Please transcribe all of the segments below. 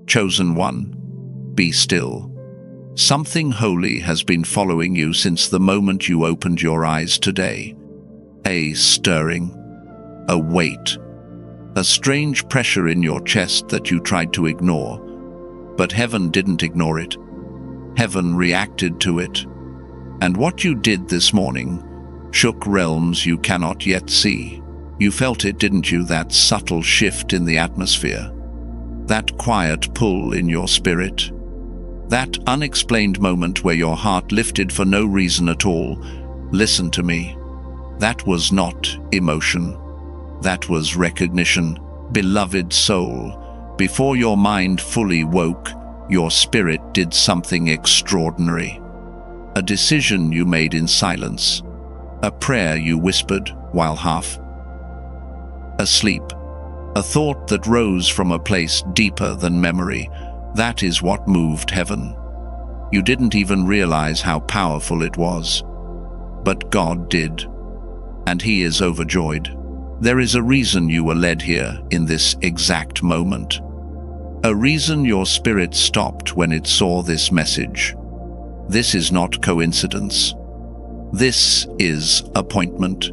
Chosen one, be still. Something holy has been following you since the moment you opened your eyes today. A stirring, a weight, a strange pressure in your chest that you tried to ignore. But heaven didn't ignore it. Heaven reacted to it. And what you did this morning shook realms you cannot yet see. You felt it, didn't you? That subtle shift in the atmosphere. That quiet pull in your spirit. That unexplained moment where your heart lifted for no reason at all. Listen to me. That was not emotion. That was recognition. Beloved soul, before your mind fully woke, your spirit did something extraordinary. A decision you made in silence. A prayer you whispered while half asleep. A thought that rose from a place deeper than memory. That is what moved heaven. You didn't even realize how powerful it was. But God did. And He is overjoyed. There is a reason you were led here in this exact moment. A reason your spirit stopped when it saw this message. This is not coincidence. This is appointment.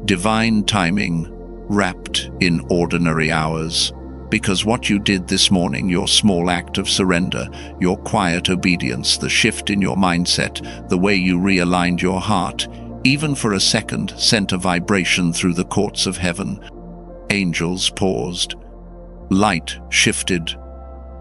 Divine timing, wrapped in ordinary hours. Because what you did this morning, your small act of surrender, your quiet obedience, the shift in your mindset, the way you realigned your heart, even for a second, sent a vibration through the courts of heaven. Angels paused. Light shifted.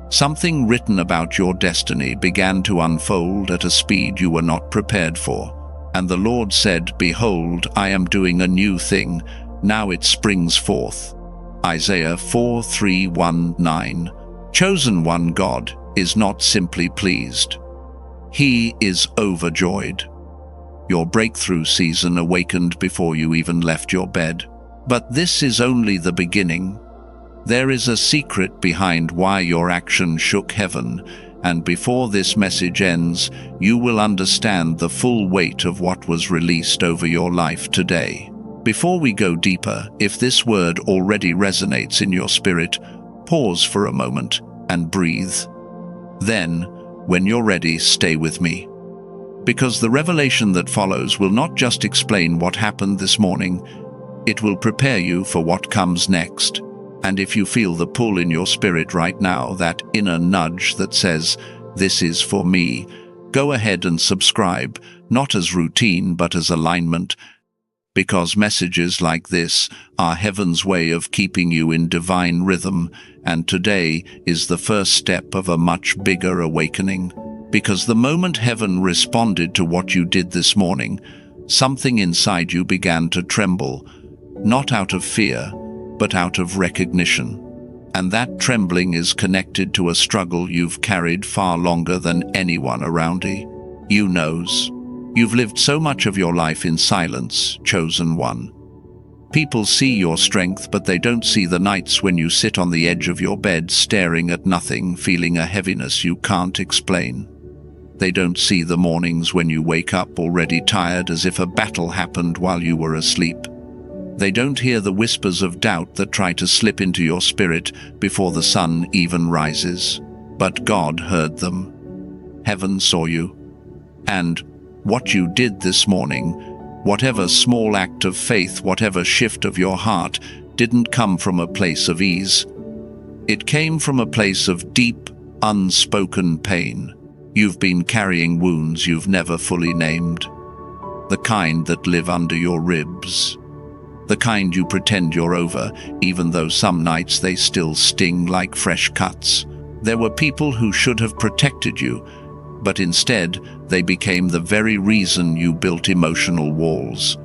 Something written about your destiny began to unfold at a speed you were not prepared for. And the Lord said, "Behold, I am doing a new thing. Now it springs forth." Isaiah 4:3-9. Chosen one, God is not simply pleased. He is overjoyed. Your breakthrough season awakened before you even left your bed. But this is only the beginning. There is a secret behind why your action shook heaven, and before this message ends, you will understand the full weight of what was released over your life today. Before we go deeper, if this word already resonates in your spirit, pause for a moment and breathe. Then, when you're ready, stay with me. Because the revelation that follows will not just explain what happened this morning, it will prepare you for what comes next. And if you feel the pull in your spirit right now, that inner nudge that says, "This is for me," go ahead and subscribe, not as routine but as alignment, because messages like this are heaven's way of keeping you in divine rhythm, and today is the first step of a much bigger awakening. Because the moment heaven responded to what you did this morning, something inside you began to tremble, not out of fear, but out of recognition. And that trembling is connected to a struggle you've carried far longer than anyone around you knows. You've lived so much of your life in silence, chosen one. People see your strength, but they don't see the nights when you sit on the edge of your bed staring at nothing, feeling a heaviness you can't explain. They don't see the mornings when you wake up already tired as if a battle happened while you were asleep. They don't hear the whispers of doubt that try to slip into your spirit before the sun even rises. But God heard them. Heaven saw you. And what you did this morning, whatever small act of faith, whatever shift of your heart, didn't come from a place of ease. It came from a place of deep, unspoken pain. You've been carrying wounds you've never fully named. The kind that live under your ribs. The kind you pretend you're over, even though some nights they still sting like fresh cuts. There were people who should have protected you, but instead they became the very reason you built emotional walls.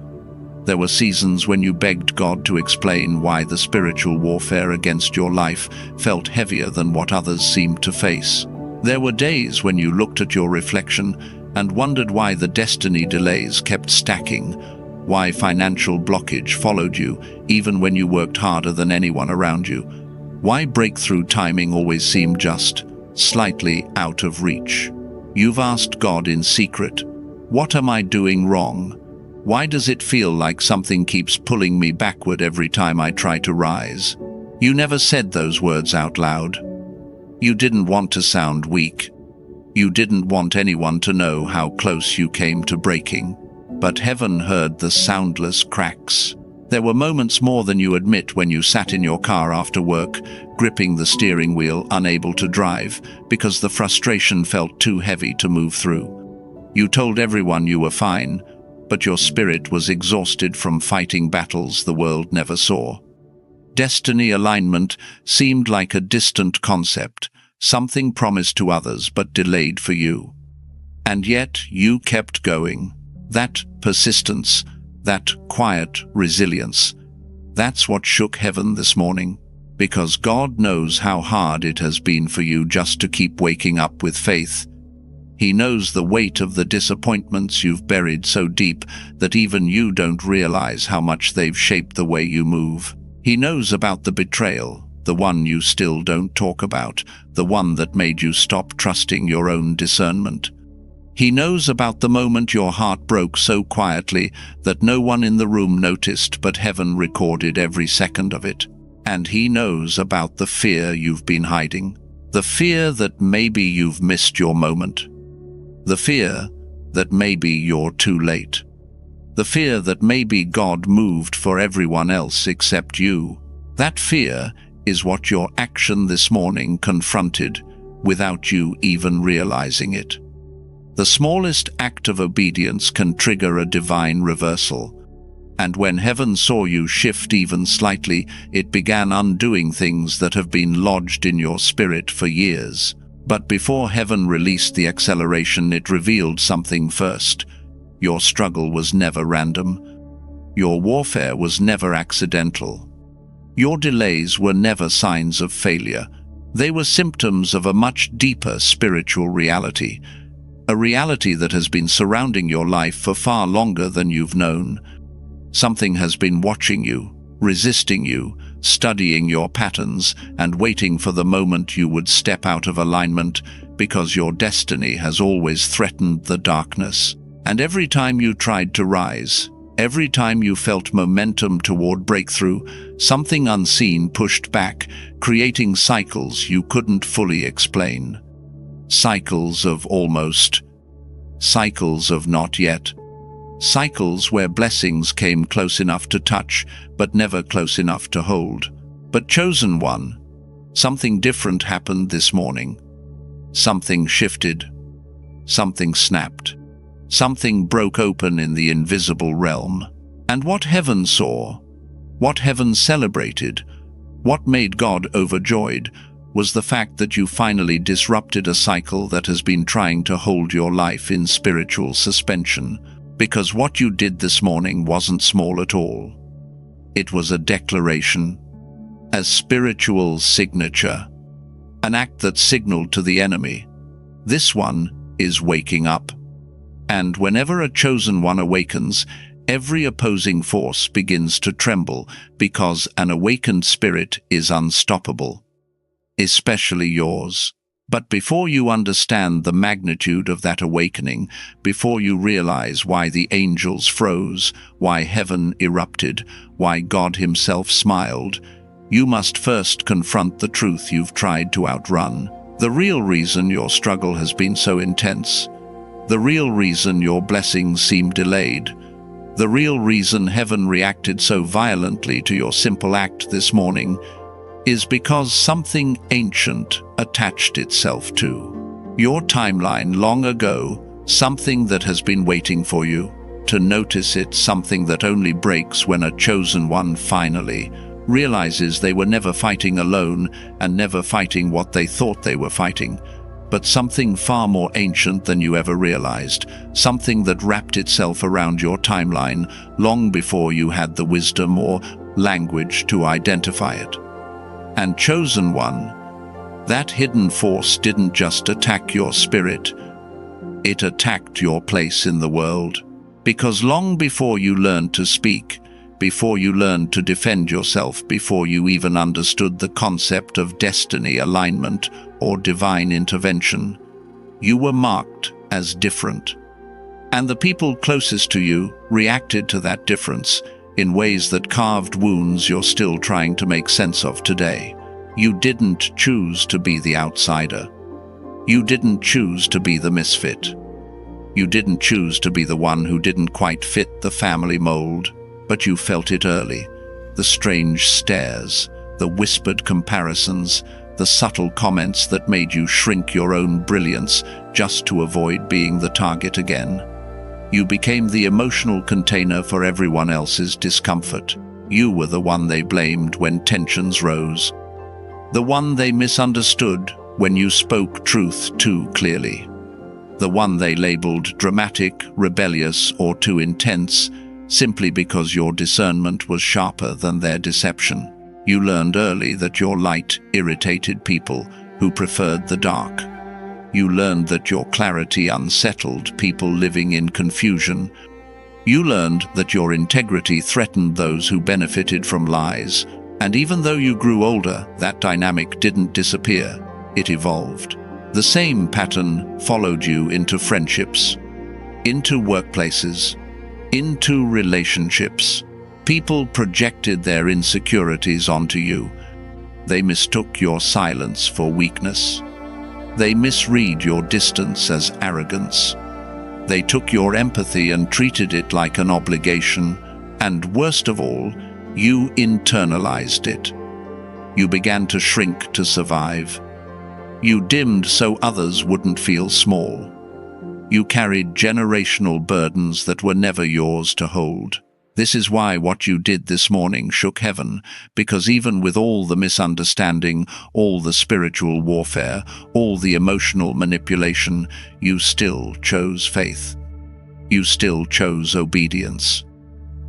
There were seasons when you begged God to explain why the spiritual warfare against your life felt heavier than what others seemed to face. There were days when you looked at your reflection and wondered why the destiny delays kept stacking, why financial blockage followed you even when you worked harder than anyone around you, why breakthrough timing always seemed just slightly out of reach. You've asked God in secret, "What am I doing wrong? Why does it feel like something keeps pulling me backward every time I try to rise?" You never said those words out loud. You didn't want to sound weak. You didn't want anyone to know how close you came to breaking. But heaven heard the soundless cracks. There were moments more than you admit when you sat in your car after work, gripping the steering wheel, unable to drive, because the frustration felt too heavy to move through. You told everyone you were fine, but your spirit was exhausted from fighting battles the world never saw. Destiny alignment seemed like a distant concept, something promised to others but delayed for you. And yet you kept going. That persistence, that quiet resilience, that's what shook heaven this morning, because God knows how hard it has been for you just to keep waking up with faith. He knows the weight of the disappointments you've buried so deep that even you don't realize how much they've shaped the way you move. He knows about the betrayal, the one you still don't talk about, the one that made you stop trusting your own discernment. He knows about the moment your heart broke so quietly that no one in the room noticed, but heaven recorded every second of it. And he knows about the fear you've been hiding, the fear that maybe you've missed your moment, the fear that maybe you're too late, the fear that maybe God moved for everyone else except you. That fear is what your action this morning confronted without you even realizing it. The smallest act of obedience can trigger a divine reversal. And when heaven saw you shift even slightly, it began undoing things that have been lodged in your spirit for years. But before heaven released the acceleration, it revealed something first. Your struggle was never random. Your warfare was never accidental. Your delays were never signs of failure. They were symptoms of a much deeper spiritual reality, a reality that has been surrounding your life for far longer than you've known. Something has been watching you, resisting you, studying your patterns, and waiting for the moment you would step out of alignment, because your destiny has always threatened the darkness. And every time you tried to rise, every time you felt momentum toward breakthrough, something unseen pushed back, creating cycles you couldn't fully explain. Cycles of almost, cycles of not yet, cycles where blessings came close enough to touch, but never close enough to hold. But chosen one, something different happened this morning. Something shifted. Something snapped. Something broke open in the invisible realm. And what heaven saw, what heaven celebrated, what made God overjoyed, was the fact that you finally disrupted a cycle that has been trying to hold your life in spiritual suspension. Because what you did this morning wasn't small at all. It was a declaration, a spiritual signature, an act that signaled to the enemy, this one is waking up. And whenever a chosen one awakens, every opposing force begins to tremble, because an awakened spirit is unstoppable, especially yours. But before you understand the magnitude of that awakening, before you realize why the angels froze, why heaven erupted, why God himself smiled, you must first confront the truth you've tried to outrun. The real reason your struggle has been so intense, the real reason your blessings seem delayed, the real reason heaven reacted so violently to your simple act this morning, is because something ancient attached itself to your timeline long ago, something that has been waiting for you to notice it, something that only breaks when a chosen one finally realizes they were never fighting alone and never fighting what they thought they were fighting, but something far more ancient than you ever realized, something that wrapped itself around your timeline long before you had the wisdom or language to identify it. And chosen one, that hidden force didn't just attack your spirit, it attacked your place in the world. Because long before you learned to speak, before you learned to defend yourself, before you even understood the concept of destiny alignment or divine intervention, you were marked as different. And the people closest to you reacted to that difference in ways that carved wounds you're still trying to make sense of today. You didn't choose to be the outsider. You didn't choose to be the misfit. You didn't choose to be the one who didn't quite fit the family mold, but you felt it early. The strange stares, the whispered comparisons, the subtle comments that made you shrink your own brilliance just to avoid being the target again. You became the emotional container for everyone else's discomfort. You were the one they blamed when tensions rose. The one they misunderstood when you spoke truth too clearly. The one they labeled dramatic, rebellious, or too intense, simply because your discernment was sharper than their deception. You learned early that your light irritated people who preferred the dark. You learned that your clarity unsettled people living in confusion. You learned that your integrity threatened those who benefited from lies. And even though you grew older, that dynamic didn't disappear. It evolved. The same pattern followed you into friendships, into workplaces, into relationships. People projected their insecurities onto you. They mistook your silence for weakness. They misread your distance as arrogance. They took your empathy and treated it like an obligation. And worst of all, you internalized it. You began to shrink to survive. You dimmed so others wouldn't feel small. You carried generational burdens that were never yours to hold. This is why what you did this morning shook heaven, because even with all the misunderstanding, all the spiritual warfare, all the emotional manipulation, you still chose faith. You still chose obedience.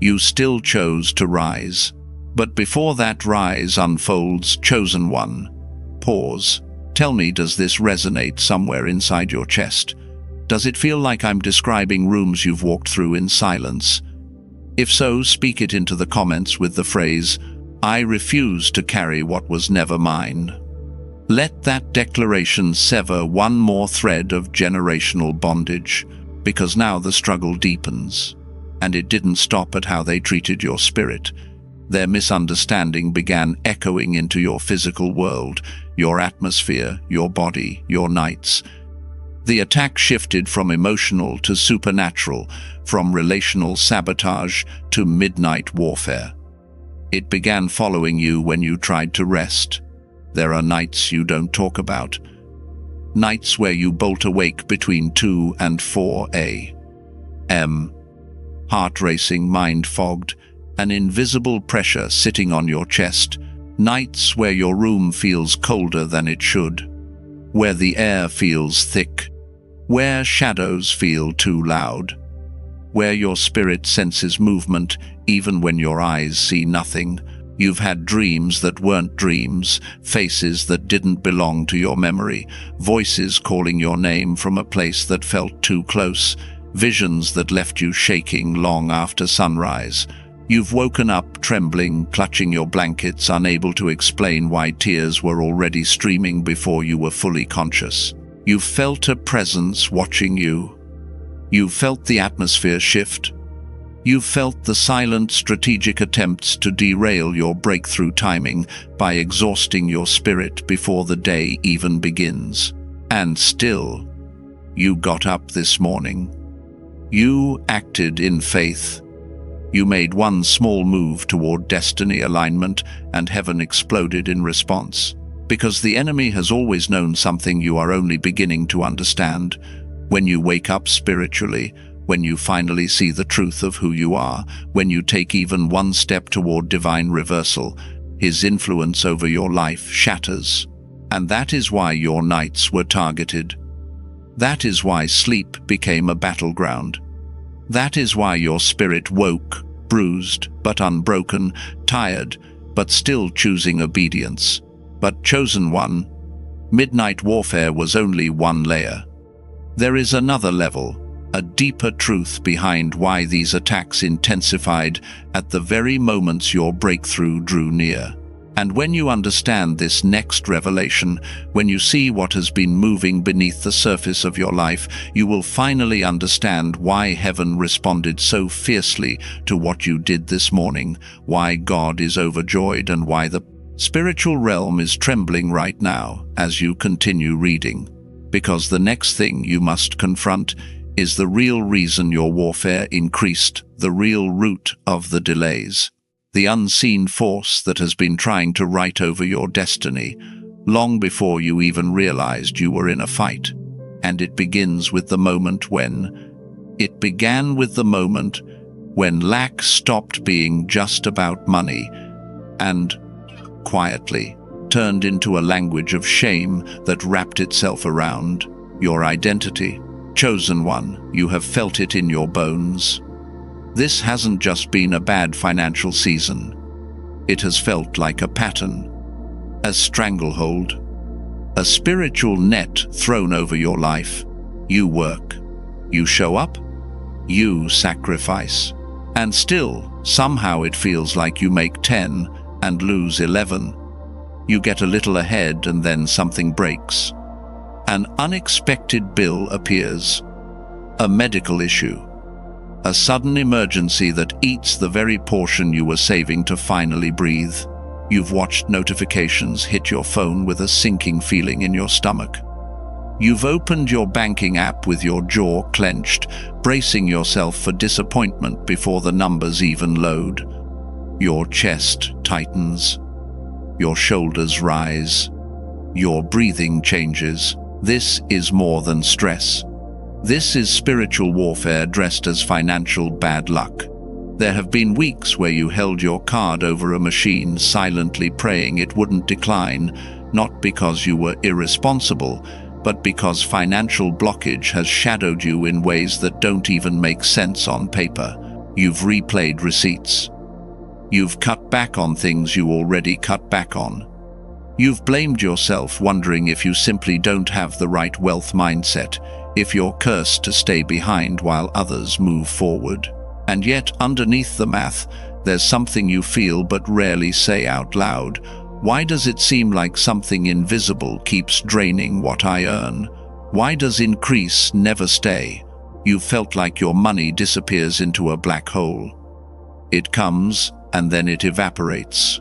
You still chose to rise. But before that rise unfolds, chosen one, pause. Tell me, does this resonate somewhere inside your chest? Does it feel like I'm describing rooms you've walked through in silence? If so, speak it into the comments with the phrase, "I refuse to carry what was never mine." Let that declaration sever one more thread of generational bondage, because now the struggle deepens. And it didn't stop at how they treated your spirit. Their misunderstanding began echoing into your physical world, your atmosphere, your body, your nights. The attack shifted from emotional to supernatural, from relational sabotage to midnight warfare. It began following you when you tried to rest. There are nights you don't talk about. Nights where you bolt awake between 2 and 4 a.m. Heart racing, mind fogged, an invisible pressure sitting on your chest. Nights where your room feels colder than it should, where the air feels thick, where shadows feel too loud, where your spirit senses movement even when your eyes see nothing. You've had dreams that weren't dreams, faces that didn't belong to your memory, voices calling your name from a place that felt too close, visions that left you shaking long after sunrise. You've woken up trembling, clutching your blankets, unable to explain why tears were already streaming before you were fully conscious. You felt a presence watching you. You felt the atmosphere shift. You felt the silent, strategic attempts to derail your breakthrough timing by exhausting your spirit before the day even begins. And still, you got up this morning. You acted in faith. You made one small move toward destiny alignment, and heaven exploded in response. Because the enemy has always known something you are only beginning to understand. When you wake up spiritually, when you finally see the truth of who you are, when you take even one step toward divine reversal, his influence over your life shatters. And that is why your nights were targeted. That is why sleep became a battleground. That is why your spirit woke, bruised but unbroken, tired but still choosing obedience. But chosen one, midnight warfare was only one layer. There is another level, a deeper truth behind why these attacks intensified at the very moments your breakthrough drew near. And when you understand this next revelation, when you see what has been moving beneath the surface of your life, you will finally understand why heaven responded so fiercely to what you did this morning, why God is overjoyed, and why the Spiritual realm is trembling right now as you continue reading, because the next thing you must confront is the real reason your warfare increased, the real root of the delays, the unseen force that has been trying to write over your destiny long before you even realized you were in a fight. And it begins with the moment when... It began with the moment when lack stopped being just about money and, quietly, turned into a language of shame that wrapped itself around your identity. Chosen one, you have felt it in your bones. This hasn't just been a bad financial season. It has felt like a pattern, a stranglehold, a spiritual net thrown over your life. You work, you show up, you sacrifice, and still, somehow it feels like you make 10 and lose 11. You get a little ahead and then something breaks. An unexpected bill appears, a medical issue, a sudden emergency that eats the very portion you were saving to finally breathe. You've watched notifications hit your phone with a sinking feeling in your stomach. You've opened your banking app with your jaw clenched, bracing yourself for disappointment before the numbers even load. Your chest tightens, your shoulders rise, your breathing changes. This is more than stress. This is spiritual warfare dressed as financial bad luck. There have been weeks where you held your card over a machine, silently praying it wouldn't decline, not because you were irresponsible, but because financial blockage has shadowed you in ways that don't even make sense on paper. You've replayed receipts. You've cut back on things you already cut back on. You've blamed yourself, wondering if you simply don't have the right wealth mindset, if you're cursed to stay behind while others move forward. And yet, underneath the math, there's something you feel but rarely say out loud. Why does it seem like something invisible keeps draining what I earn? Why does increase never stay? You've felt like your money disappears into a black hole. It comes, and then it evaporates.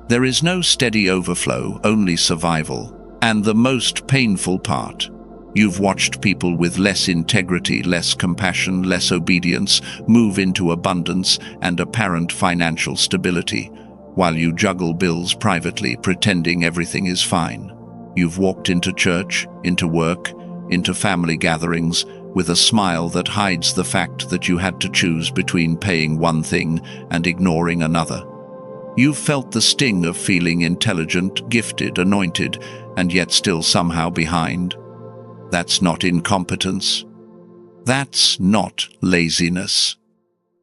There is no steady overflow, only survival. And the most painful part, you've watched people with less integrity, less compassion, less obedience move into abundance and apparent financial stability, while you juggle bills privately, pretending everything is fine. You've walked into church, into work, into family gatherings, with a smile that hides the fact that you had to choose between paying one thing and ignoring another. You've felt the sting of feeling intelligent, gifted, anointed, and yet still somehow behind. That's not incompetence. That's not laziness.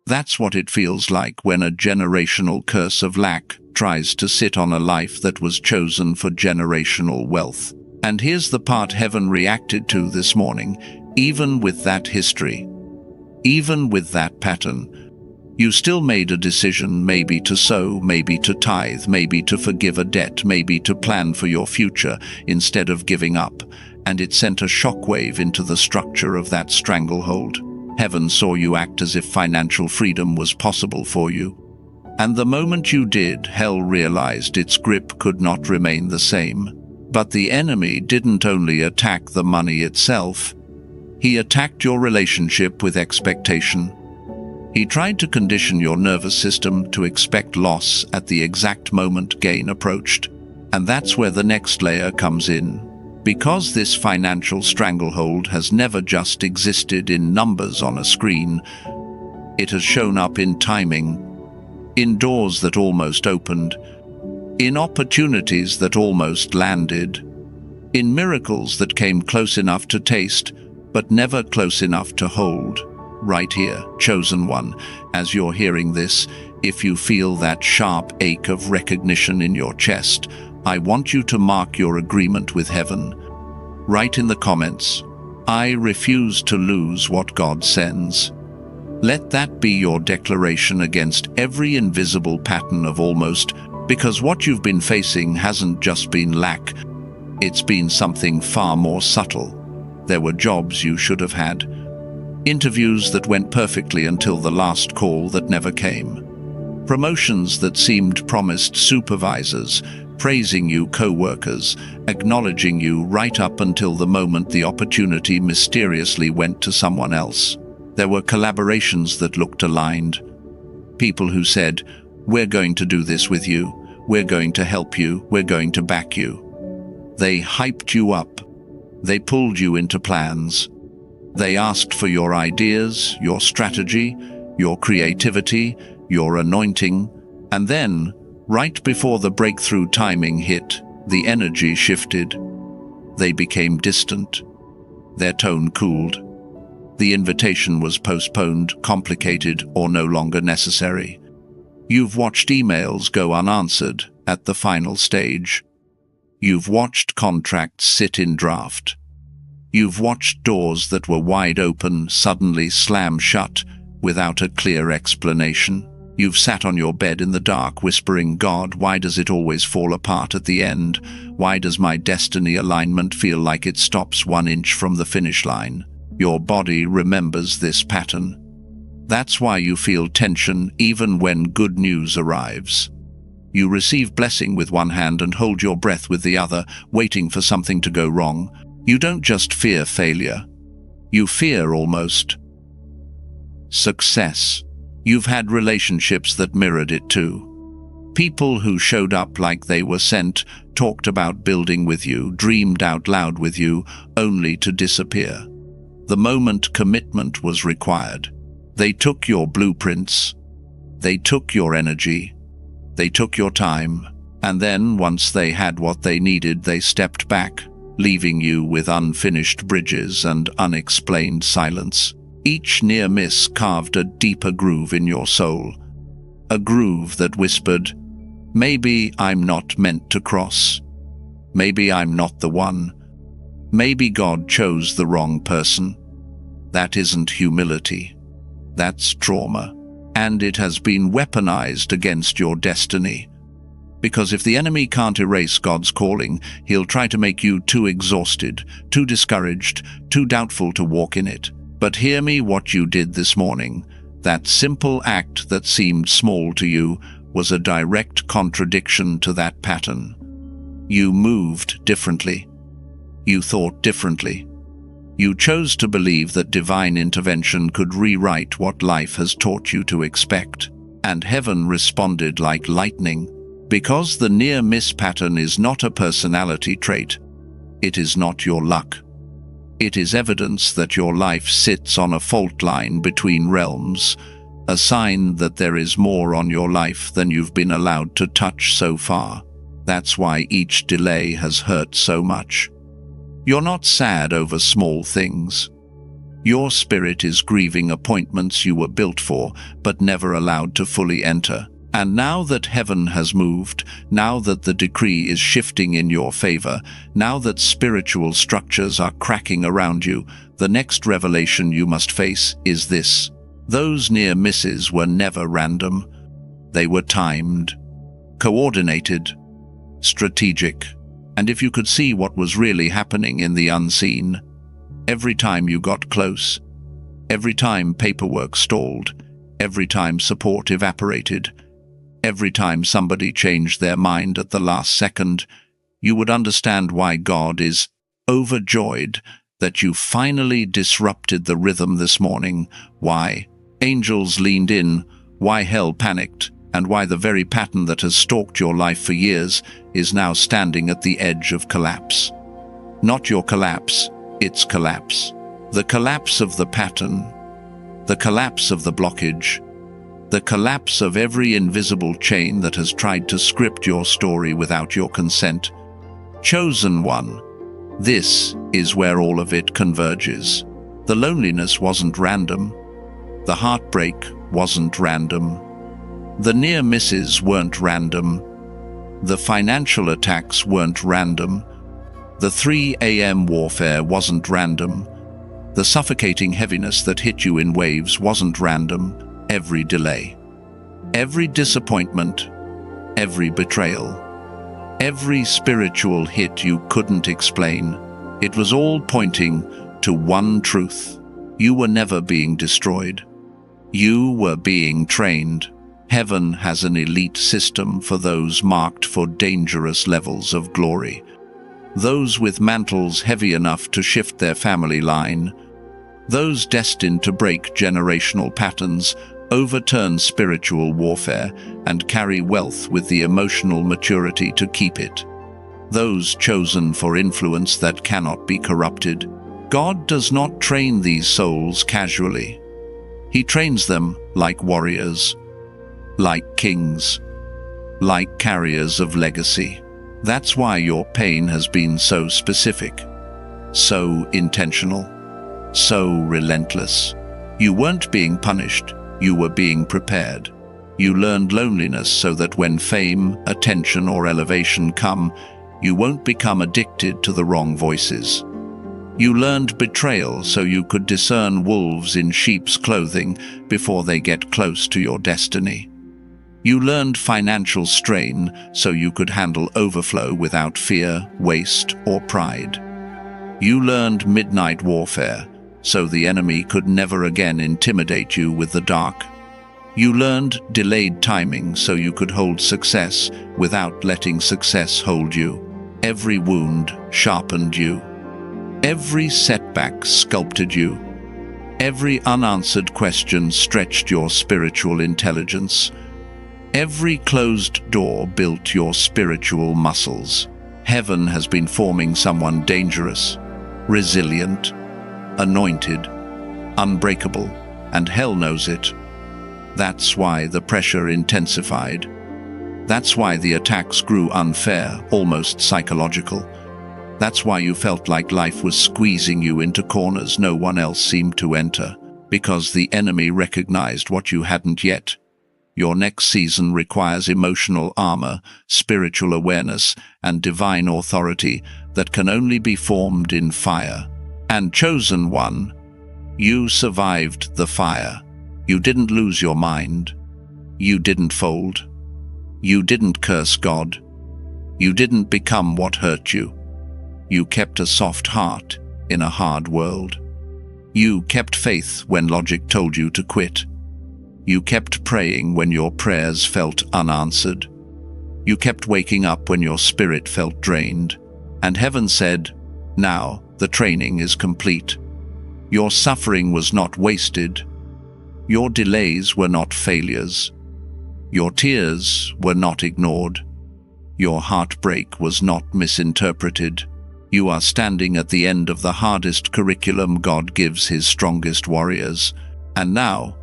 That's what it feels like when a generational curse of lack tries to sit on a life that was chosen for generational wealth. And here's the part heaven reacted to this morning. Even with that history, even with that pattern, you still made a decision, maybe to sow, maybe to tithe, maybe to forgive a debt, maybe to plan for your future instead of giving up. And it sent a shockwave into the structure of that stranglehold. Heaven saw you act as if financial freedom was possible for you. And the moment you did, hell realized its grip could not remain the same. But the enemy didn't only attack the money itself. He attacked your relationship with expectation. He tried to condition your nervous system to expect loss at the exact moment gain approached. And that's where the next layer comes in. Because this financial stranglehold has never just existed in numbers on a screen, it has shown up in timing, in doors that almost opened, in opportunities that almost landed, in miracles that came close enough to taste, but never close enough to hold. Right here, chosen one, as you're hearing this, if you feel that sharp ache of recognition in your chest, I want you to mark your agreement with heaven. Write in the comments, I refuse to lose what God sends. Let that be your declaration against every invisible pattern of almost, because what you've been facing hasn't just been lack, it's been something far more subtle. There were jobs you should have had, interviews that went perfectly until the last call that never came, Promotions that seemed promised supervisors, praising you co-workers, acknowledging you right up until the moment the opportunity mysteriously went to someone else. There were collaborations that looked aligned. People who said, "We're going to do this with you, we're going to help you, we're going to back you." They hyped you up. They pulled you into plans. They asked for your ideas, your strategy, your creativity, your anointing, and then, right before the breakthrough timing hit, the energy shifted. They became distant. Their tone cooled. The invitation was postponed, complicated, or no longer necessary. You've watched emails go unanswered at the final stage. You've watched contracts sit in draft. You've watched doors that were wide open suddenly slam shut without a clear explanation. You've sat on your bed in the dark whispering, "God, why does it always fall apart at the end? Why does my destiny alignment feel like it stops 1 inch from the finish line?" Your body remembers this pattern. That's why you feel tension even when good news arrives. You receive blessing with one hand and hold your breath with the other, waiting for something to go wrong. You don't just fear failure. You fear almost success. You've had relationships that mirrored it too. People who showed up like they were sent, talked about building with you, dreamed out loud with you, only to disappear. The moment commitment was required. They took your blueprints. They took your energy. They took your time. And then, once they had what they needed, they stepped back, leaving you with unfinished bridges and unexplained silence. Each near miss carved a deeper groove in your soul. A groove that whispered, "Maybe I'm not meant to cross. Maybe I'm not the one. Maybe God chose the wrong person." That isn't humility. That's trauma. And it has been weaponized against your destiny. Because if the enemy can't erase God's calling, he'll try to make you too exhausted, too discouraged, too doubtful to walk in it. But hear me, what you did this morning, that simple act that seemed small to you, was a direct contradiction to that pattern. You moved differently. You thought differently. You chose to believe that divine intervention could rewrite what life has taught you to expect. And heaven responded like lightning. Because the near-miss pattern is not a personality trait. It is not your luck. It is evidence that your life sits on a fault line between realms, a sign that there is more on your life than you've been allowed to touch so far. That's why each delay has hurt so much. You're not sad over small things. Your spirit is grieving appointments you were built for, but never allowed to fully enter. And now that heaven has moved, now that the decree is shifting in your favor, now that spiritual structures are cracking around you, the next revelation you must face is this. Those near misses were never random. They were timed, coordinated, strategic. And if you could see what was really happening in the unseen, every time you got close, every time paperwork stalled, every time support evaporated, every time somebody changed their mind at the last second, you would understand why God is overjoyed that you finally disrupted the rhythm this morning, why angels leaned in, why hell panicked, and why the very pattern that has stalked your life for years is now standing at the edge of collapse. Not your collapse, its collapse. The collapse of the pattern, the collapse of the blockage, the collapse of every invisible chain that has tried to script your story without your consent. Chosen one, this is where all of it converges. The loneliness wasn't random. The heartbreak wasn't random. The near misses weren't random. The financial attacks weren't random. The 3 a.m. warfare wasn't random. The suffocating heaviness that hit you in waves wasn't random. Every delay, every disappointment, every betrayal, every spiritual hit you couldn't explain, it was all pointing to one truth. You were never being destroyed. You were being trained. Heaven has an elite system for those marked for dangerous levels of glory. Those with mantles heavy enough to shift their family line. Those destined to break generational patterns, overturn spiritual warfare, and carry wealth with the emotional maturity to keep it. Those chosen for influence that cannot be corrupted. God does not train these souls casually. He trains them like warriors, like kings, like carriers of legacy. That's why your pain has been so specific, so intentional, so relentless. You weren't being punished, you were being prepared. You learned loneliness so that when fame, attention, or elevation come, you won't become addicted to the wrong voices. You learned betrayal so you could discern wolves in sheep's clothing before they get close to your destiny. You learned financial strain so you could handle overflow without fear, waste, or pride. You learned midnight warfare so the enemy could never again intimidate you with the dark. You learned delayed timing so you could hold success without letting success hold you. Every wound sharpened you. Every setback sculpted you. Every unanswered question stretched your spiritual intelligence. Every closed door built your spiritual muscles. Heaven has been forming someone dangerous, resilient, anointed, unbreakable, and hell knows it. That's why the pressure intensified. That's why the attacks grew unfair, almost psychological. That's why you felt like life was squeezing you into corners no one else seemed to enter, because the enemy recognized what you hadn't yet. Your next season requires emotional armor, spiritual awareness, and divine authority that can only be formed in fire. And chosen one, you survived the fire. You didn't lose your mind. You didn't fold. You didn't curse God. You didn't become what hurt you. You kept a soft heart in a hard world. You kept faith when logic told you to quit. You kept praying when your prayers felt unanswered. You kept waking up when your spirit felt drained. And heaven said, "Now the training is complete." Your suffering was not wasted. Your delays were not failures. Your tears were not ignored. Your heartbreak was not misinterpreted. You are standing at the end of the hardest curriculum God gives his strongest warriors. And now,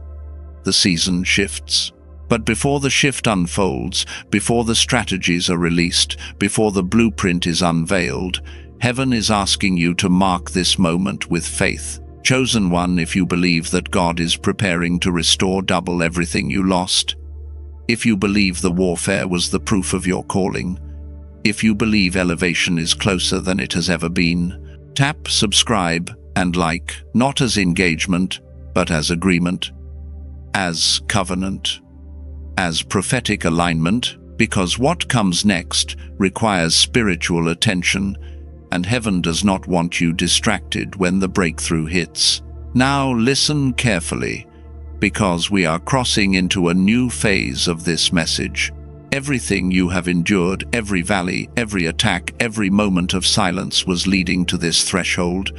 the season shifts. But before the shift unfolds, before the strategies are released, before the blueprint is unveiled, heaven is asking you to mark this moment with faith. Chosen one, if you believe that God is preparing to restore double everything you lost. If you believe the warfare was the proof of your calling. If you believe elevation is closer than it has ever been. Tap subscribe and like, not as engagement, but as agreement, as covenant, as prophetic alignment, because what comes next requires spiritual attention, and heaven does not want you distracted when the breakthrough hits. Now listen carefully, because we are crossing into a new phase of this message. Everything you have endured, every valley, every attack, every moment of silence was leading to this threshold.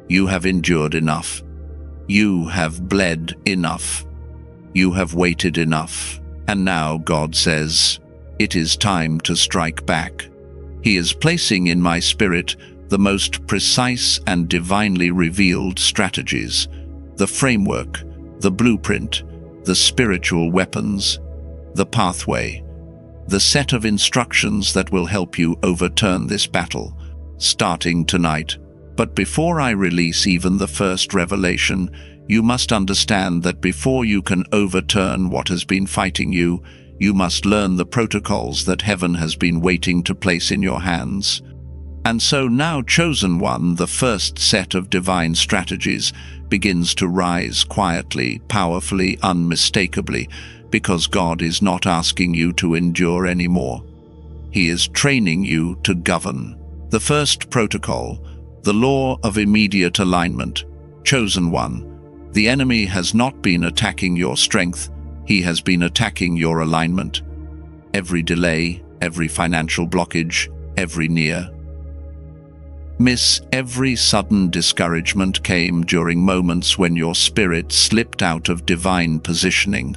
You have endured enough. You have bled enough. You have waited enough. And now God says, it is time to strike back. He is placing in my spirit the most precise and divinely revealed strategies, the framework, the blueprint, the spiritual weapons, the pathway, the set of instructions that will help you overturn this battle, starting tonight. But before I release even the first revelation, you must understand that before you can overturn what has been fighting you, you must learn the protocols that heaven has been waiting to place in your hands. And so now, chosen one, the first set of divine strategies begins to rise quietly, powerfully, unmistakably, because God is not asking you to endure anymore. He is training you to govern. The first protocol, the law of immediate alignment. Chosen one, the enemy has not been attacking your strength, he has been attacking your alignment. Every delay, every financial blockage, every near miss, every sudden discouragement came during moments when your spirit slipped out of divine positioning.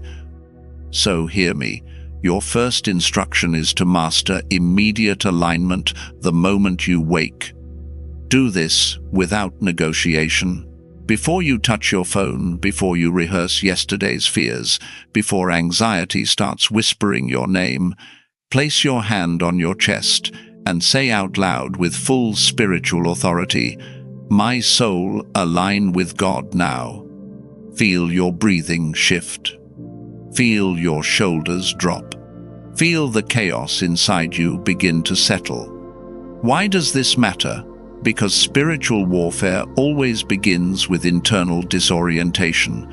So hear me. Your first instruction is to master immediate alignment the moment you wake. Do this without negotiation. Before you touch your phone, before you rehearse yesterday's fears, before anxiety starts whispering your name, place your hand on your chest and say out loud with full spiritual authority, "My soul, align with God now." Feel your breathing shift. Feel your shoulders drop. Feel the chaos inside you begin to settle. Why does this matter? Because spiritual warfare always begins with internal disorientation.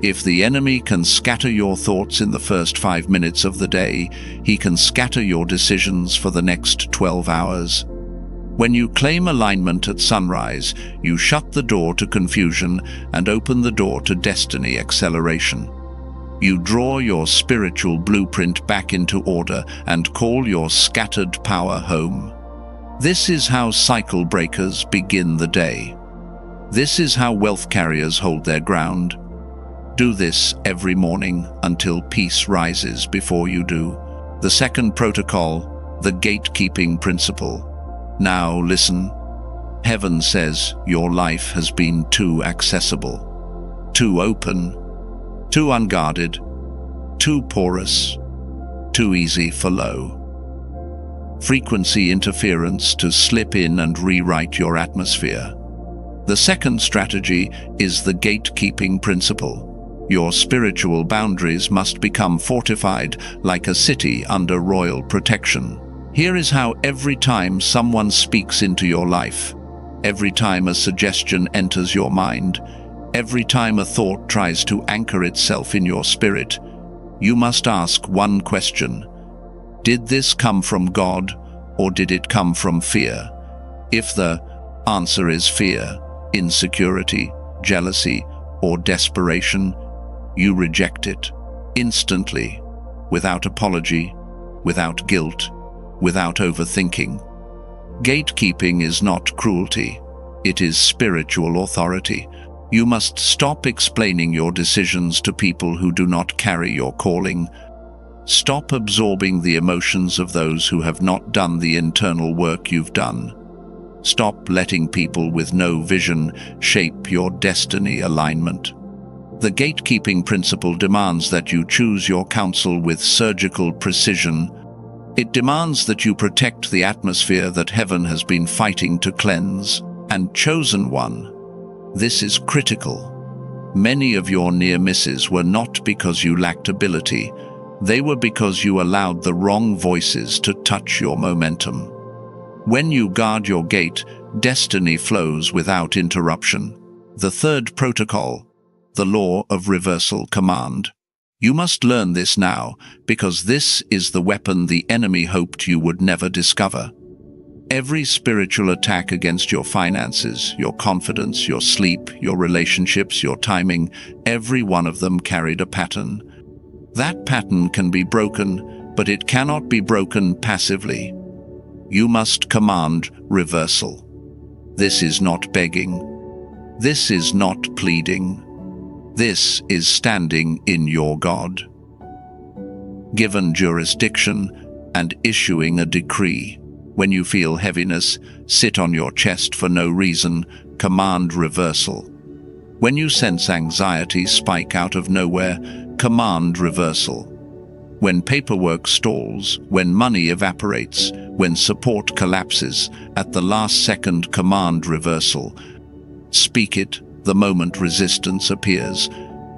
If the enemy can scatter your thoughts in the first 5 minutes of the day, he can scatter your decisions for the next 12 hours. When you claim alignment at sunrise, you shut the door to confusion and open the door to destiny acceleration. You draw your spiritual blueprint back into order and call your scattered power home. This is how cycle breakers begin the day. This is how wealth carriers hold their ground. Do this every morning until peace rises before you do. The second protocol, the gatekeeping principle. Now listen. Heaven says your life has been too accessible, too open, too unguarded, too porous, too easy for low frequency interference to slip in and rewrite your atmosphere. The second strategy is the gatekeeping principle. Your spiritual boundaries must become fortified like a city under royal protection. Here is how: every time someone speaks into your life, every time a suggestion enters your mind, every time a thought tries to anchor itself in your spirit, you must ask one question. Did this come from God, or did it come from fear? If the answer is fear, insecurity, jealousy, or desperation, you reject it instantly, without apology, without guilt, without overthinking. Gatekeeping is not cruelty, it is spiritual authority. You must stop explaining your decisions to people who do not carry your calling. Stop absorbing the emotions of those who have not done the internal work you've done. Stop letting people with no vision shape your destiny alignment. The gatekeeping principle demands that you choose your counsel with surgical precision. It demands that you protect the atmosphere that heaven has been fighting to cleanse. And chosen one, this is critical. Many of your near misses were not because you lacked ability. They were because you allowed the wrong voices to touch your momentum. When you guard your gate, destiny flows without interruption. The third protocol, the law of reversal command. You must learn this now, because this is the weapon the enemy hoped you would never discover. Every spiritual attack against your finances, your confidence, your sleep, your relationships, your timing, every one of them carried a pattern. That pattern can be broken, but it cannot be broken passively. You must command reversal. This is not begging. This is not pleading. This is standing in your God. Given jurisdiction and issuing a decree. When you feel heaviness, sit on your chest for no reason, command reversal. When you sense anxiety spike out of nowhere, command reversal. When paperwork stalls, when money evaporates, when support collapses, at the last second, command reversal. Speak it the moment resistance appears.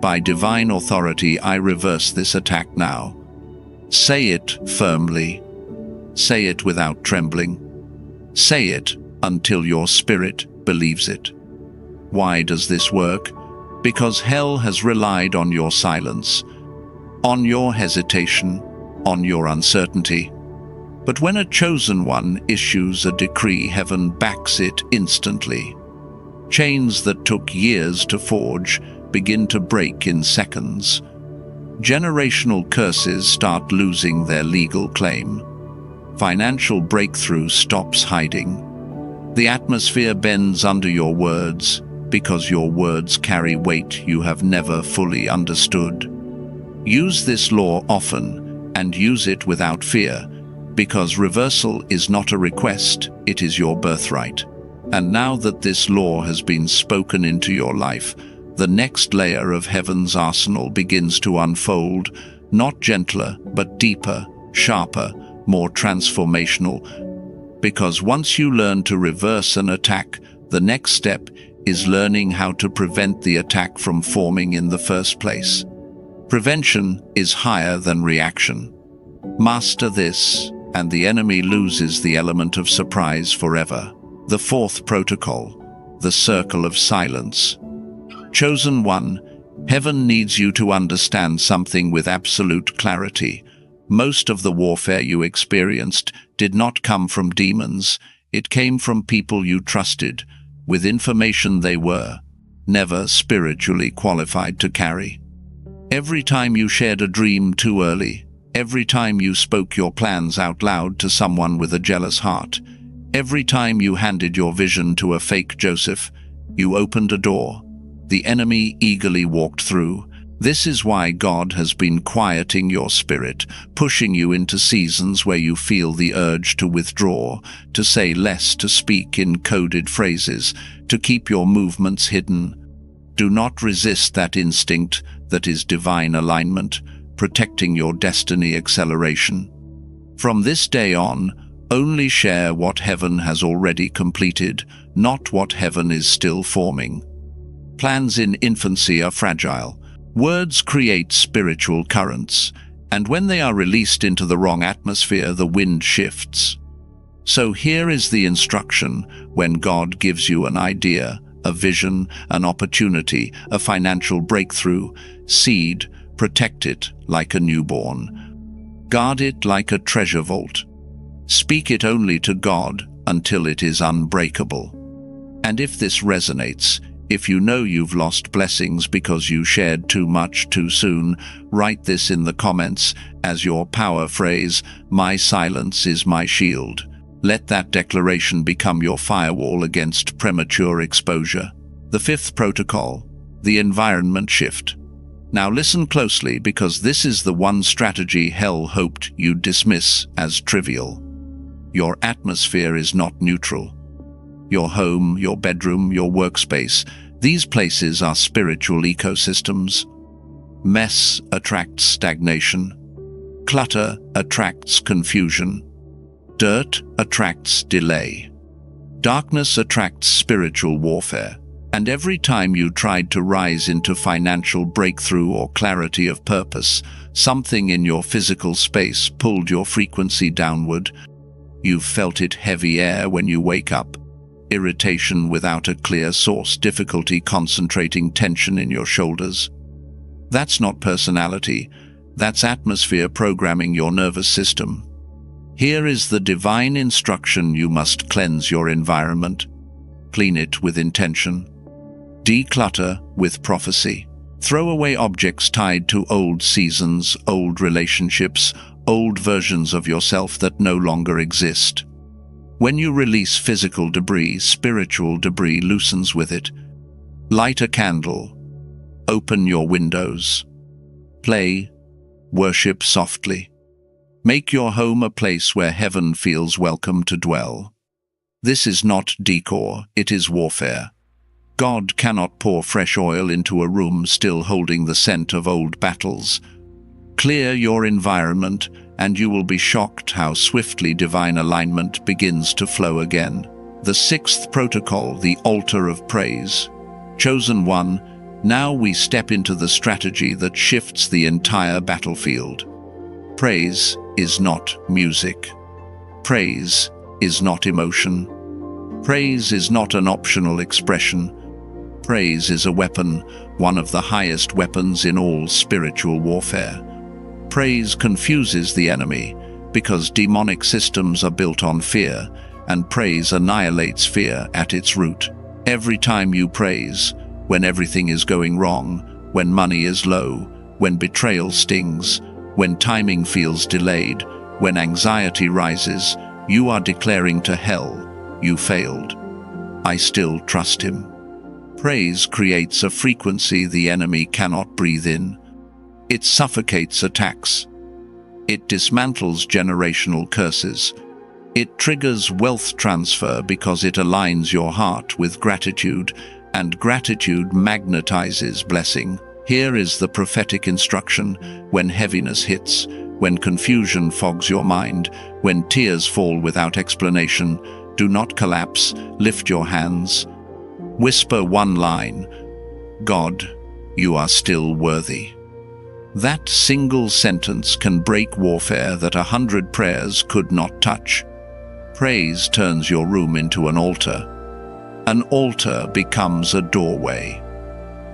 By divine authority, I reverse this attack now. Say it firmly. Say it without trembling. Say it until your spirit believes it. Why does this work? Because hell has relied on your silence, on your hesitation, on your uncertainty. But when a chosen one issues a decree, heaven backs it instantly. Chains that took years to forge begin to break in seconds. Generational curses start losing their legal claim. Financial breakthrough stops hiding. The atmosphere bends under your words because your words carry weight you have never fully understood. Use this law often and use it without fear, because reversal is not a request, it is your birthright. And now that this law has been spoken into your life, the next layer of heaven's arsenal begins to unfold, not gentler, but deeper, sharper, more transformational. Because once you learn to reverse an attack, the next step is learning how to prevent the attack from forming in the first place. Prevention is higher than reaction. Master this, and the enemy loses the element of surprise forever. The fourth protocol, the circle of silence. Chosen one, heaven needs you to understand something with absolute clarity. Most of the warfare you experienced did not come from demons. It came from people you trusted, with information they were never spiritually qualified to carry. Every time you shared a dream too early, every time you spoke your plans out loud to someone with a jealous heart, every time you handed your vision to a fake Joseph, you opened a door. The enemy eagerly walked through. This is why God has been quieting your spirit, pushing you into seasons where you feel the urge to withdraw, to say less, to speak in coded phrases, to keep your movements hidden. Do not resist that instinct that is divine alignment, protecting your destiny acceleration. From this day on, only share what heaven has already completed, not what heaven is still forming. Plans in infancy are fragile. Words create spiritual currents, and when they are released into the wrong atmosphere, the wind shifts. So here is the instruction when God gives you an idea, a vision, an opportunity, a financial breakthrough. Seed, protect it like a newborn. Guard it like a treasure vault. Speak it only to God until it is unbreakable. And if this resonates, if you know you've lost blessings because you shared too much too soon, write this in the comments as your power phrase, "My silence is my shield." Let that declaration become your firewall against premature exposure. The fifth protocol, the environment shift. Now listen closely, because this is the one strategy hell hoped you'd dismiss as trivial. Your atmosphere is not neutral. Your home, your bedroom, your workspace, these places are spiritual ecosystems. Mess attracts stagnation. Clutter attracts confusion. Dirt attracts delay. Darkness attracts spiritual warfare. And every time you tried to rise into financial breakthrough or clarity of purpose, something in your physical space pulled your frequency downward. You've felt it: heavy air when you wake up, irritation without a clear source, difficulty concentrating, tension in your shoulders. That's not personality, that's atmosphere programming your nervous system. Here is the divine instruction: you must cleanse your environment. Clean it with intention. Declutter with prophecy. Throw away objects tied to old seasons, old relationships, old versions of yourself that no longer exist. When you release physical debris, spiritual debris loosens with it. Light a candle. Open your windows. Play. Worship softly. Make your home a place where heaven feels welcome to dwell. This is not decor, it is warfare. God cannot pour fresh oil into a room still holding the scent of old battles. Clear your environment, and you will be shocked how swiftly divine alignment begins to flow again. The sixth protocol, the altar of praise. Chosen one, now we step into the strategy that shifts the entire battlefield. Praise is not music. Praise is not emotion. Praise is not an optional expression. Praise is a weapon, one of the highest weapons in all spiritual warfare. Praise confuses the enemy, because demonic systems are built on fear, and praise annihilates fear at its root. Every time you praise, when everything is going wrong, when money is low, when betrayal stings, when timing feels delayed, when anxiety rises, you are declaring to hell, "You failed. I still trust him." Praise creates a frequency the enemy cannot breathe in. It suffocates attacks. It dismantles generational curses. It triggers wealth transfer because it aligns your heart with gratitude, and gratitude magnetizes blessing. Here is the prophetic instruction: when heaviness hits, when confusion fogs your mind, when tears fall without explanation, do not collapse, lift your hands. Whisper one line: "God, you are still worthy." That single sentence can break warfare that 100 prayers could not touch. Praise turns your room into an altar. An altar becomes a doorway.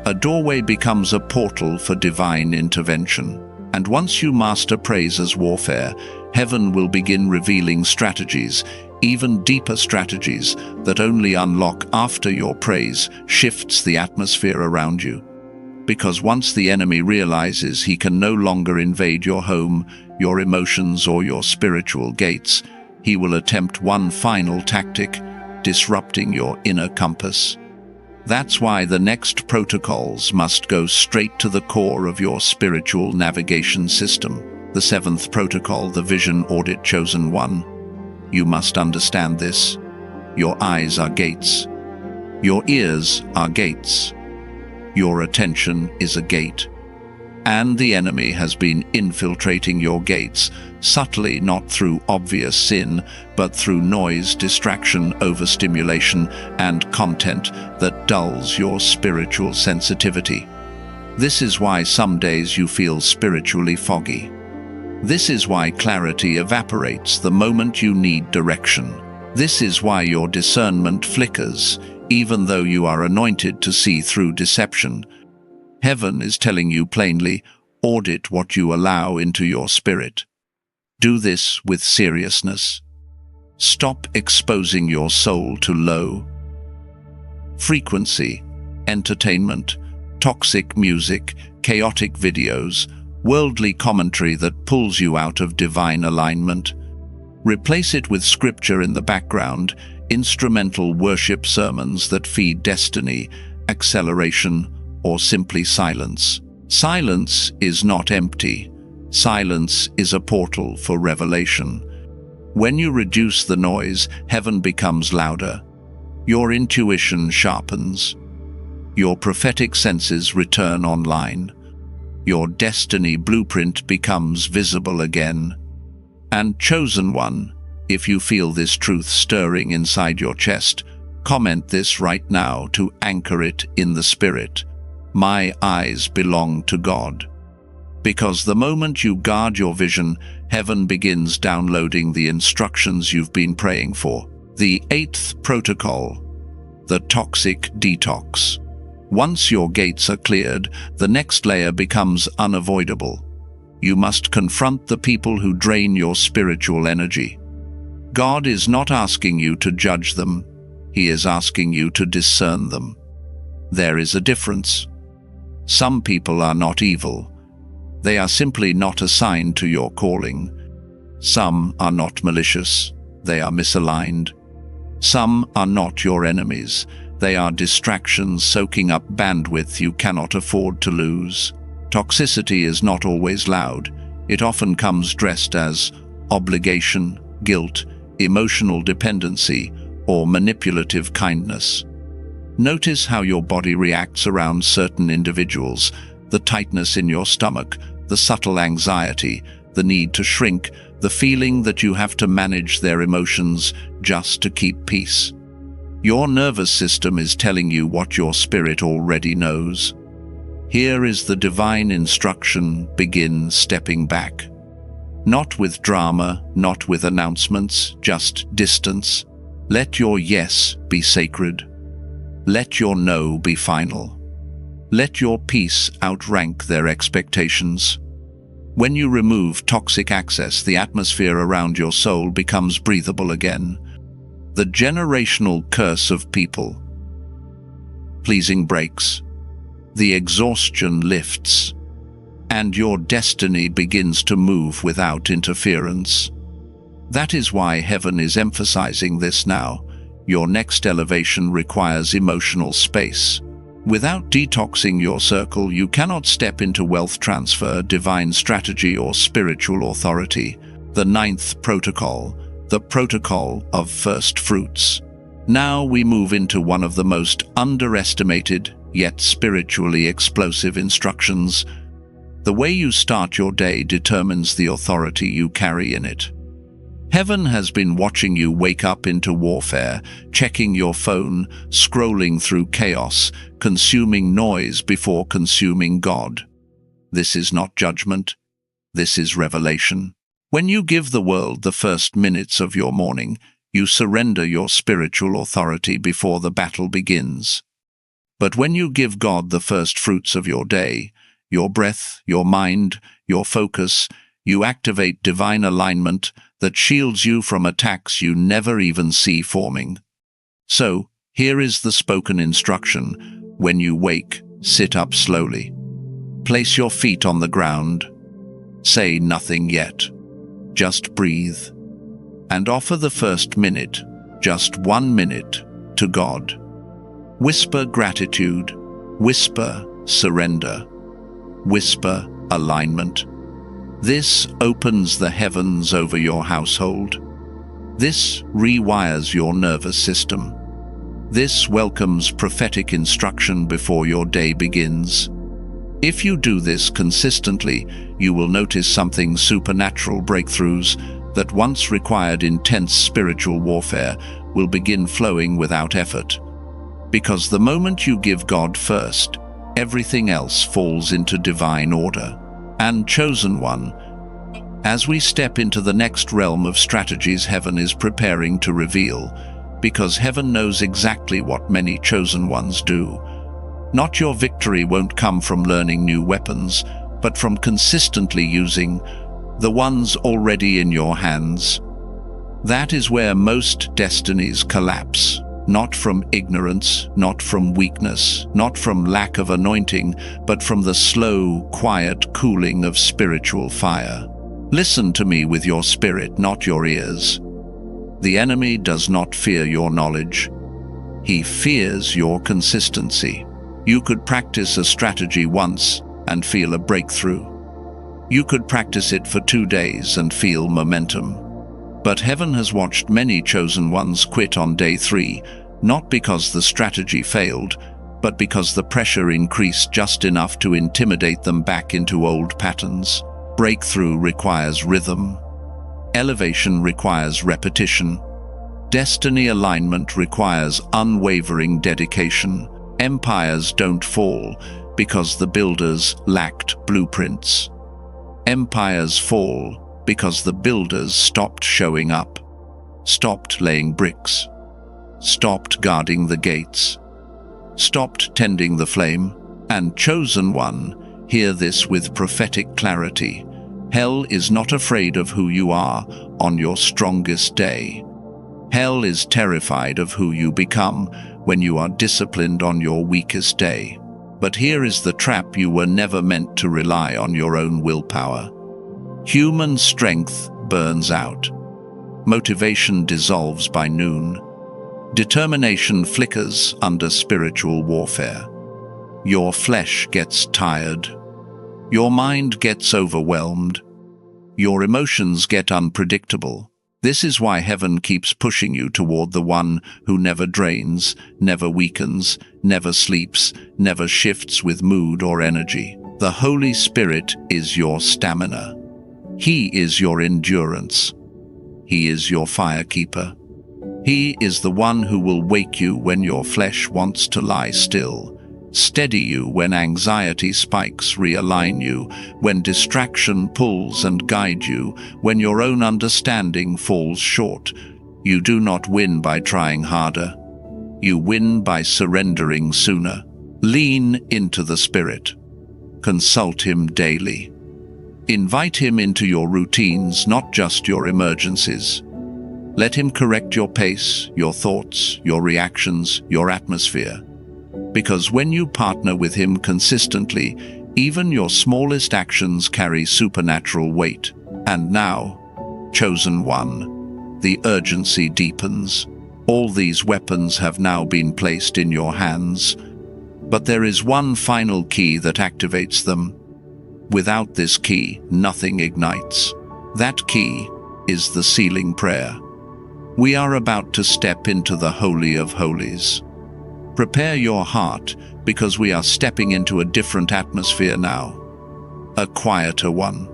A doorway becomes a portal for divine intervention. And once you master praise as warfare, heaven will begin revealing strategies, even deeper strategies, that only unlock after your praise shifts the atmosphere around you. Because once the enemy realizes he can no longer invade your home, your emotions, or your spiritual gates, he will attempt one final tactic: disrupting your inner compass. That's why the next protocols must go straight to the core of your spiritual navigation system. The 7th protocol, the vision audit chosen one. You must understand this. Your eyes are gates. Your ears are gates. Your attention is a gate. And the enemy has been infiltrating your gates, subtly, not through obvious sin, but through noise, distraction, overstimulation, and content that dulls your spiritual sensitivity. This is why some days you feel spiritually foggy. This is why clarity evaporates the moment you need direction. This is why your discernment flickers, even though you are anointed to see through deception. Heaven is telling you plainly, audit what you allow into your spirit. Do this with seriousness. Stop exposing your soul to low frequency, entertainment, toxic music, chaotic videos, worldly commentary that pulls you out of divine alignment. Replace it with scripture in the background, instrumental worship sermons that feed destiny, acceleration, or simply silence. Silence is not empty. Silence is a portal for revelation. When you reduce the noise, heaven becomes louder. Your intuition sharpens. Your prophetic senses return online. Your destiny blueprint becomes visible again. And chosen one, if you feel this truth stirring inside your chest, comment this right now to anchor it in the spirit. My eyes belong to God. Because the moment you guard your vision, heaven begins downloading the instructions you've been praying for. The 8th protocol, the toxic detox. Once your gates are cleared, the next layer becomes unavoidable. You must confront the people who drain your spiritual energy. God is not asking you to judge them. He is asking you to discern them. There is a difference. Some people are not evil. They are simply not assigned to your calling. Some are not malicious. They are misaligned. Some are not your enemies. They are distractions soaking up bandwidth you cannot afford to lose. Toxicity is not always loud. It often comes dressed as obligation, guilt, emotional dependency, or manipulative kindness. Notice how your body reacts around certain individuals, the tightness in your stomach, the subtle anxiety, the need to shrink, the feeling that you have to manage their emotions just to keep peace. Your nervous system is telling you what your spirit already knows. Here is the divine instruction: begin stepping back. Not with drama, not with announcements, just distance. Let your yes be sacred. Let your no be final. Let your peace outrank their expectations. When you remove toxic access, the atmosphere around your soul becomes breathable again. The generational curse of people pleasing breaks. The exhaustion lifts. and your destiny begins to move without interference. That is why heaven is emphasizing this now. Your next elevation requires emotional space. Without detoxing your circle, you cannot step into wealth transfer, divine strategy, or spiritual authority. The ninth protocol, the protocol of first fruits. Now we move into one of the most underestimated, yet spiritually explosive instructions. The way you start your day determines the authority you carry in it. Heaven has been watching you wake up into warfare, checking your phone, scrolling through chaos, consuming noise before consuming God. This is not judgment. This is revelation. When you give the world the first minutes of your morning, you surrender your spiritual authority before the battle begins. But when you give God the first fruits of your day, your breath, your mind, your focus, you activate divine alignment that shields you from attacks you never even see forming. So, here is the spoken instruction. When you wake, sit up slowly. Place your feet on the ground. Say nothing yet. Just breathe. And offer the first minute, just 1 minute, to God. Whisper gratitude. Whisper surrender. Whisper alignment. This opens the heavens over your household. This rewires your nervous system. This welcomes prophetic instruction before your day begins. If you do this consistently, you will notice something supernatural. Breakthroughs that once required intense spiritual warfare will begin flowing without effort. Because the moment you give God first, everything else falls into divine order. And chosen one, as we step into the next realm of strategies heaven is preparing to reveal, because heaven knows exactly what many chosen ones do. Not your victory won't come from learning new weapons, but from consistently using the ones already in your hands. That is where most destinies collapse. Not from ignorance, not from weakness, not from lack of anointing, but from the slow, quiet cooling of spiritual fire. Listen to me with your spirit, not your ears. The enemy does not fear your knowledge. He fears your consistency. You could practice a strategy once and feel a breakthrough. You could practice it for 2 days and feel momentum. But heaven has watched many chosen ones quit on day 3, not because the strategy failed, but because the pressure increased just enough to intimidate them back into old patterns. Breakthrough requires rhythm. Elevation requires repetition. Destiny alignment requires unwavering dedication. Empires don't fall because the builders lacked blueprints. Empires fall because the builders stopped showing up, stopped laying bricks, stopped guarding the gates, stopped tending the flame. And chosen one, hear this with prophetic clarity. Hell is not afraid of who you are on your strongest day. Hell is terrified of who you become when you are disciplined on your weakest day. But here is the trap: you were never meant to rely on your own willpower. Human strength burns out. Motivation dissolves by noon. Determination flickers under spiritual warfare. Your flesh gets tired. Your mind gets overwhelmed. Your emotions get unpredictable. This is why heaven keeps pushing you toward the one who never drains, never weakens, never sleeps, never shifts with mood or energy. The Holy Spirit is your stamina. He is your endurance. He is your fire keeper. He is the one who will wake you when your flesh wants to lie still, steady you when anxiety spikes, realign you when distraction pulls, and guide you when your own understanding falls short. You do not win by trying harder. You win by surrendering sooner. Lean into the Spirit. Consult Him daily. Invite Him into your routines, not just your emergencies. Let Him correct your pace, your thoughts, your reactions, your atmosphere. Because when you partner with Him consistently, Even your smallest actions carry supernatural weight. And now, chosen one, the urgency deepens. All these weapons have now been placed in your hands, but there is one final key that activates them. Without this key, nothing ignites. That key is the sealing prayer. We are about to step into the Holy of Holies. Prepare your heart, because we are stepping into a different atmosphere now. A quieter one,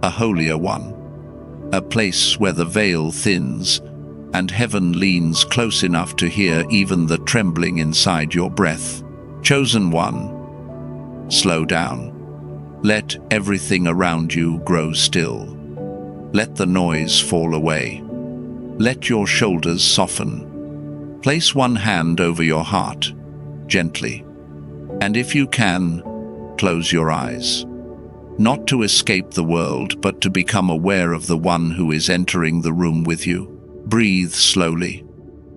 a holier one, a place where the veil thins and heaven leans close enough to hear even the trembling inside your breath. Chosen one, slow down. Let everything around you grow still. Let the noise fall away. Let your shoulders soften. Place one hand over your heart, gently. And if you can, close your eyes. Not to escape the world, but to become aware of the one who is entering the room with you. Breathe slowly.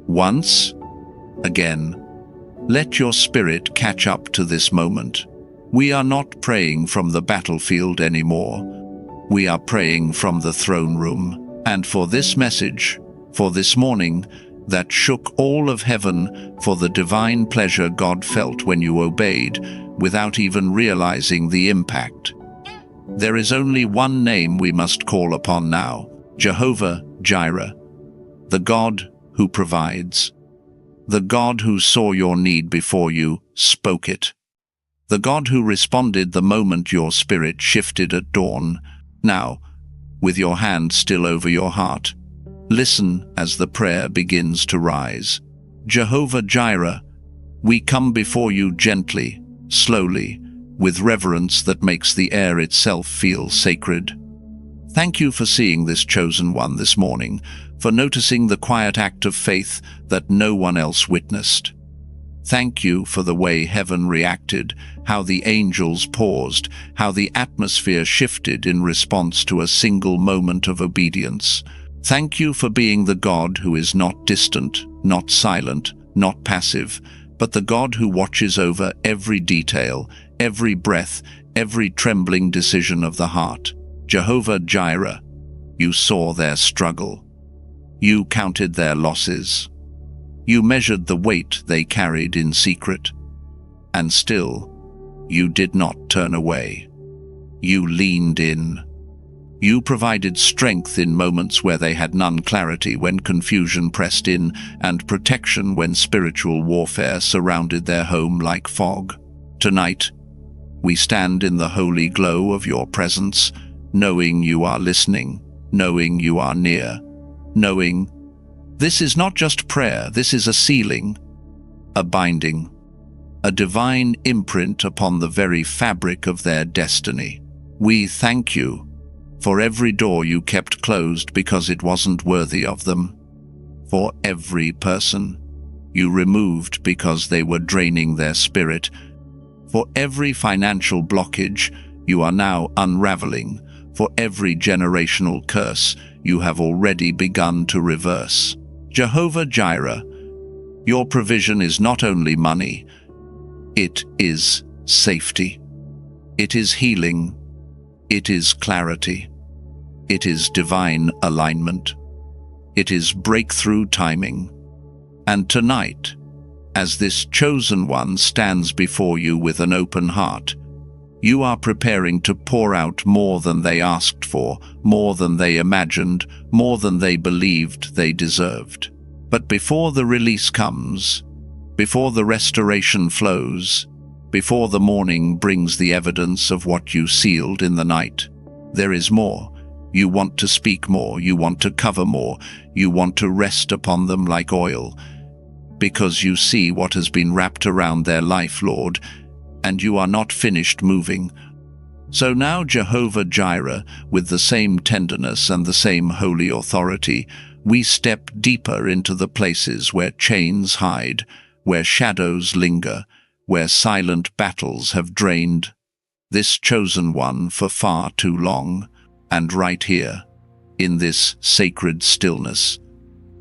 Once, again. Let your spirit catch up to this moment. We are not praying from the battlefield anymore. We are praying from the throne room. And for this message, for this morning, that shook all of heaven, for the divine pleasure God felt when you obeyed, without even realizing the impact. There is only one name we must call upon now, Jehovah Jireh, the God who provides, the God who saw your need before you spoke it, the God who responded the moment your spirit shifted at dawn. Now, with your hand still over your heart, listen as the prayer begins to rise. Jehovah Jireh, we come before you gently, slowly, with reverence that makes the air itself feel sacred. Thank you for seeing this chosen one this morning, for noticing the quiet act of faith that no one else witnessed. Thank you for the way heaven reacted, how the angels paused, how the atmosphere shifted in response to a single moment of obedience. Thank you for being the God who is not distant, not silent, not passive, but the God who watches over every detail, every breath, every trembling decision of the heart. Jehovah Jireh, you saw their struggle. You counted their losses. You measured the weight they carried in secret. And still, you did not turn away. You leaned in. You provided strength in moments where they had none, clarity when confusion pressed in, and protection when spiritual warfare surrounded their home like fog. Tonight, we stand in the holy glow of your presence, knowing you are listening, knowing you are near, knowing this is not just prayer, this is a sealing, a binding, a divine imprint upon the very fabric of their destiny. We thank you for every door you kept closed because it wasn't worthy of them, for every person you removed because they were draining their spirit, for every financial blockage you are now unraveling, for every generational curse you have already begun to reverse. Jehovah Jireh, your provision is not only money, it is safety. It is healing. It is clarity. It is divine alignment. It is breakthrough timing. And tonight, as this chosen one stands before you with an open heart, you are preparing to pour out more than they asked for, more than they imagined, more than they believed they deserved. But before the release comes, before the restoration flows, before the morning brings the evidence of what you sealed in the night, there is more. You want to speak more, you want to cover more, you want to rest upon them like oil, because you see what has been wrapped around their life, Lord, and you are not finished moving. So now, Jehovah Jireh, with the same tenderness and the same holy authority, we step deeper into the places where chains hide, where shadows linger, where silent battles have drained this chosen one for far too long. And right here, in this sacred stillness,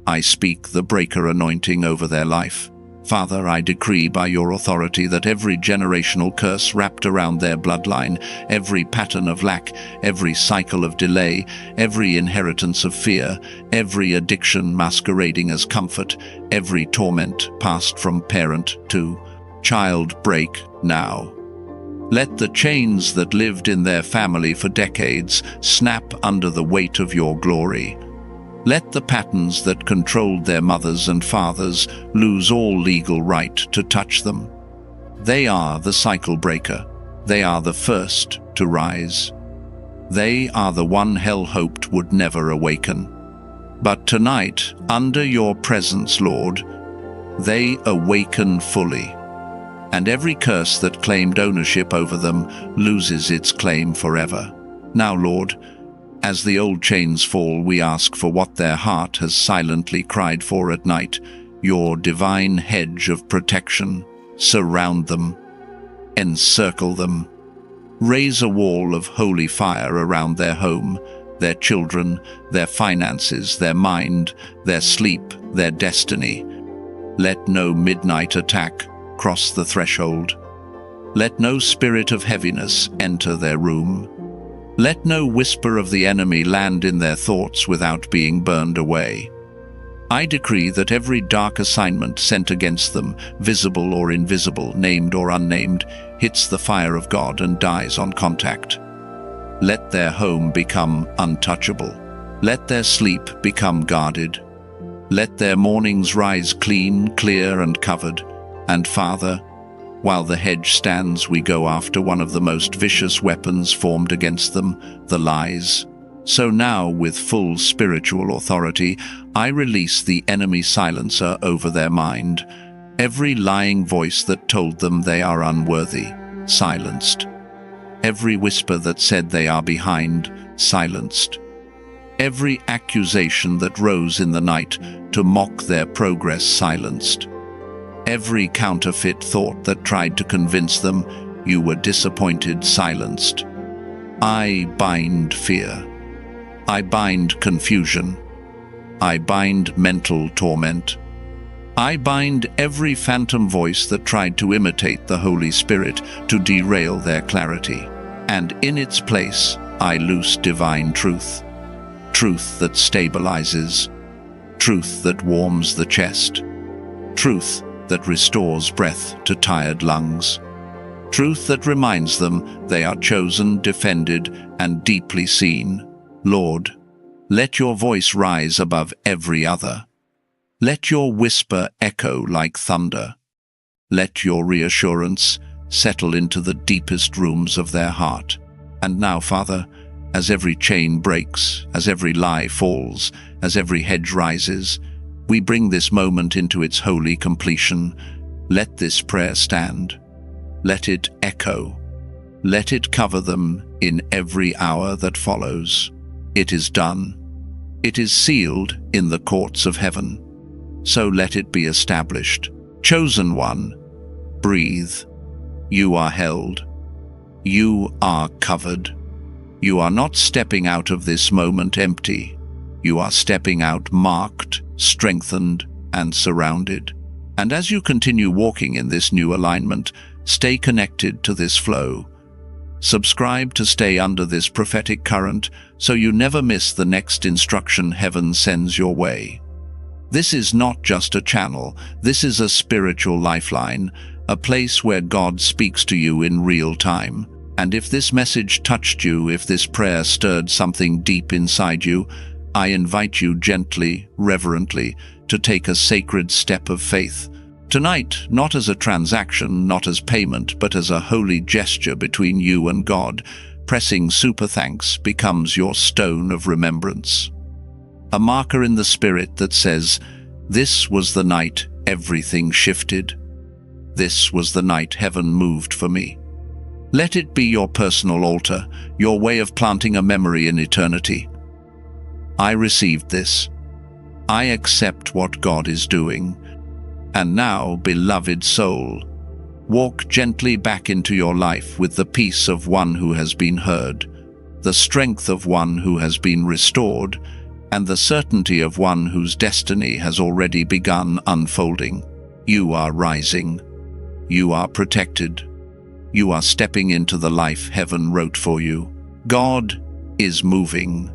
I speak the breaker anointing over their life. Father, I decree by your authority that every generational curse wrapped around their bloodline, every pattern of lack, every cycle of delay, every inheritance of fear, every addiction masquerading as comfort, every torment passed from parent to child break now. Let the chains that lived in their family for decades snap under the weight of your glory. Let the patterns that controlled their mothers and fathers lose all legal right to touch them. They are the cycle breaker. They are the first to rise. They are the one hell hoped would never awaken. But tonight, under your presence, Lord, they awaken fully. And every curse that claimed ownership over them loses its claim forever. Now, Lord, as the old chains fall, we ask for what their heart has silently cried for at night, your divine hedge of protection. Surround them, encircle them. Raise a wall of holy fire around their home, their children, their finances, their mind, their sleep, their destiny. Let no midnight attack cross the threshold. Let no spirit of heaviness enter their room. Let no whisper of the enemy land in their thoughts without being burned away. I decree that every dark assignment sent against them, visible or invisible, named or unnamed, hits the fire of God and dies on contact. Let their home become untouchable. Let their sleep become guarded. Let their mornings rise clean, clear, and covered. And Father, while the hedge stands, we go after one of the most vicious weapons formed against them, the lies. So now, with full spiritual authority, I release the enemy silencer over their mind. Every lying voice that told them they are unworthy, silenced. Every whisper that said they are behind, silenced. Every accusation that rose in the night to mock their progress, silenced. Every counterfeit thought that tried to convince them you were disappointed, silenced. I bind fear. I bind confusion. I bind mental torment. I bind every phantom voice that tried to imitate the Holy Spirit to derail their clarity. And in its place, I loose divine truth. Truth that stabilizes. Truth that warms the chest. Truth that restores breath to tired lungs. Truth that reminds them they are chosen, defended, and deeply seen. Lord, let your voice rise above every other. Let your whisper echo like thunder. Let your reassurance settle into the deepest rooms of their heart. And now, Father, as every chain breaks, as every lie falls, as every hedge rises, we bring this moment into its holy completion. Let this prayer stand. Let it echo. Let it cover them in every hour that follows. It is done. It is sealed in the courts of heaven. So let it be established. Chosen one, breathe. You are held. You are covered. You are not stepping out of this moment empty. You are stepping out marked, strengthened, and surrounded. And as you continue walking in this new alignment, stay connected to this flow. Subscribe to stay under this prophetic current so you never miss the next instruction heaven sends your way. This is not just a channel, this is a spiritual lifeline, a place where God speaks to you in real time. And if this message touched you, if this prayer stirred something deep inside you, I invite you gently, reverently, to take a sacred step of faith. Tonight, not as a transaction, not as payment, but as a holy gesture between you and God, pressing super thanks becomes your stone of remembrance. A marker in the spirit that says, this was the night everything shifted. This was the night heaven moved for me. Let it be your personal altar, your way of planting a memory in eternity. I received this. I accept what God is doing. And now, beloved soul, walk gently back into your life with the peace of one who has been heard, the strength of one who has been restored, and the certainty of one whose destiny has already begun unfolding. You are rising. You are protected. You are stepping into the life heaven wrote for you. God is moving.